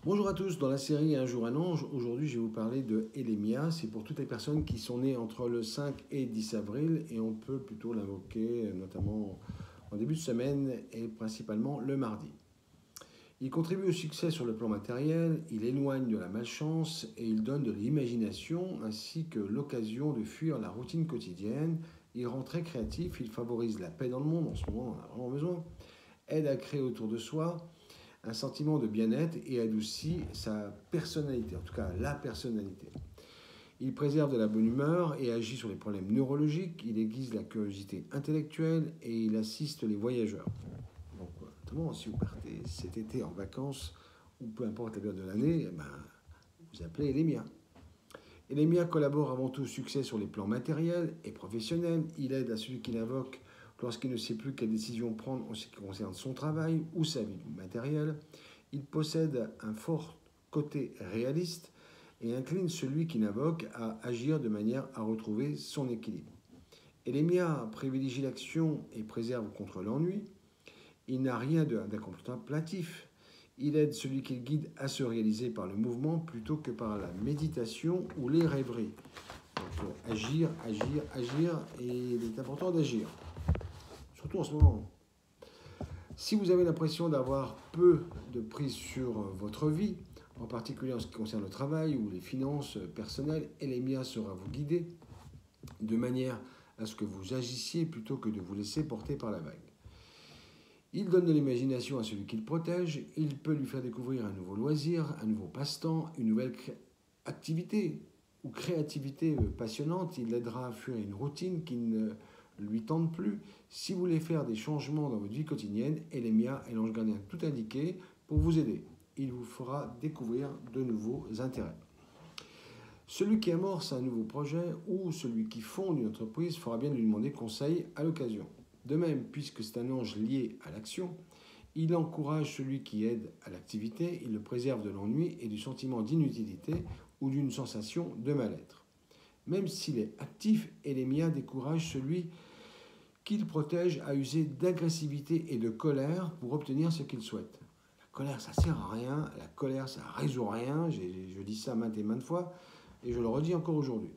Bonjour à tous, dans la série Un jour un ange, aujourd'hui je vais vous parler de Elémia. C'est pour toutes les personnes qui sont nées entre le 5 et 10 avril et on peut plutôt l'invoquer notamment en début de semaine et principalement le mardi. Il contribue au succès sur le plan matériel, il éloigne de la malchance et il donne de l'imagination ainsi que l'occasion de fuir la routine quotidienne. Il rend très créatif, il favorise la paix dans le monde, en ce moment on en a vraiment besoin, aide à créer autour de soi un sentiment de bien-être et adoucit sa personnalité, en tout cas la personnalité. Il préserve de la bonne humeur et agit sur les problèmes neurologiques, il aiguise la curiosité intellectuelle et il assiste les voyageurs. Donc, notamment si vous partez cet été en vacances, ou peu importe la période de l'année, vous appelez Elémia. Elémia collabore avant tout au succès sur les plans matériels et professionnels. Il aide à celui qui l'invoque lorsqu'il ne sait plus quelle décision prendre en ce qui concerne son travail ou sa vie matérielle. Il possède un fort côté réaliste et incline celui qui l'invoque à agir de manière à retrouver son équilibre. Elémia privilégie l'action et préserve contre l'ennui. Il n'a rien d'incontemplatif. Il aide celui qu'il guide à se réaliser par le mouvement plutôt que par la méditation ou les rêveries. Donc, agir, agir, agir, et il est important d'agir, surtout en ce moment. Si vous avez l'impression d'avoir peu de prise sur votre vie, en particulier en ce qui concerne le travail ou les finances personnelles, Elémia sera vous guider de manière à ce que vous agissiez plutôt que de vous laisser porter par la vague. Il donne de l'imagination à celui qu'il protège, il peut lui faire découvrir un nouveau loisir, un nouveau passe-temps, une nouvelle activité ou créativité passionnante, il l'aidera à fuir une routine qui ne lui tente plus. Si vous voulez faire des changements dans votre vie quotidienne, Elémia est l'ange gardien tout indiqué pour vous aider. Il vous fera découvrir de nouveaux intérêts. Celui qui amorce un nouveau projet ou celui qui fonde une entreprise fera bien de lui demander conseil à l'occasion. De même, puisque c'est un ange lié à l'action, il encourage celui qui aide à l'activité, il le préserve de l'ennui et du sentiment d'inutilité ou d'une sensation de mal-être. Même s'il est actif, Elémia décourage celui qu'il protège à user d'agressivité et de colère pour obtenir ce qu'il souhaite. La colère, ça sert à rien, la colère, ça résout rien, je dis ça maintes et maintes fois, et je le redis encore aujourd'hui.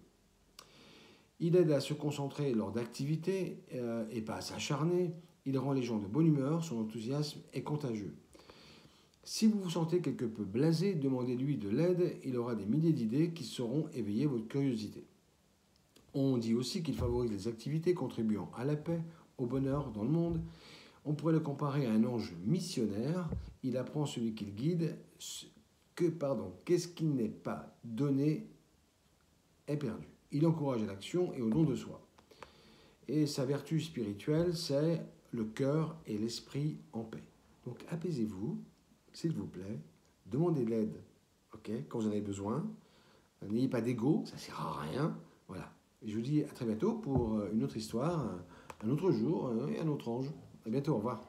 Il aide à se concentrer lors d'activités et pas à s'acharner. Il rend les gens de bonne humeur, son enthousiasme est contagieux. Si vous vous sentez quelque peu blasé, demandez-lui de l'aide, il aura des milliers d'idées qui sauront éveiller votre curiosité. On dit aussi qu'il favorise les activités contribuant à la paix, au bonheur dans le monde. On pourrait le comparer à un ange missionnaire. Il apprend celui qu'il guide qu'est-ce qui n'est pas donné est perdu. Il encourage à l'action et au don de soi. Et sa vertu spirituelle, c'est le cœur et l'esprit en paix. Donc apaisez-vous, s'il vous plaît, demandez de l'aide, quand vous en avez besoin. N'ayez pas d'ego, ça ne sert à rien. Voilà. Et je vous dis à très bientôt pour une autre histoire, un autre jour et un autre ange. À bientôt, au revoir.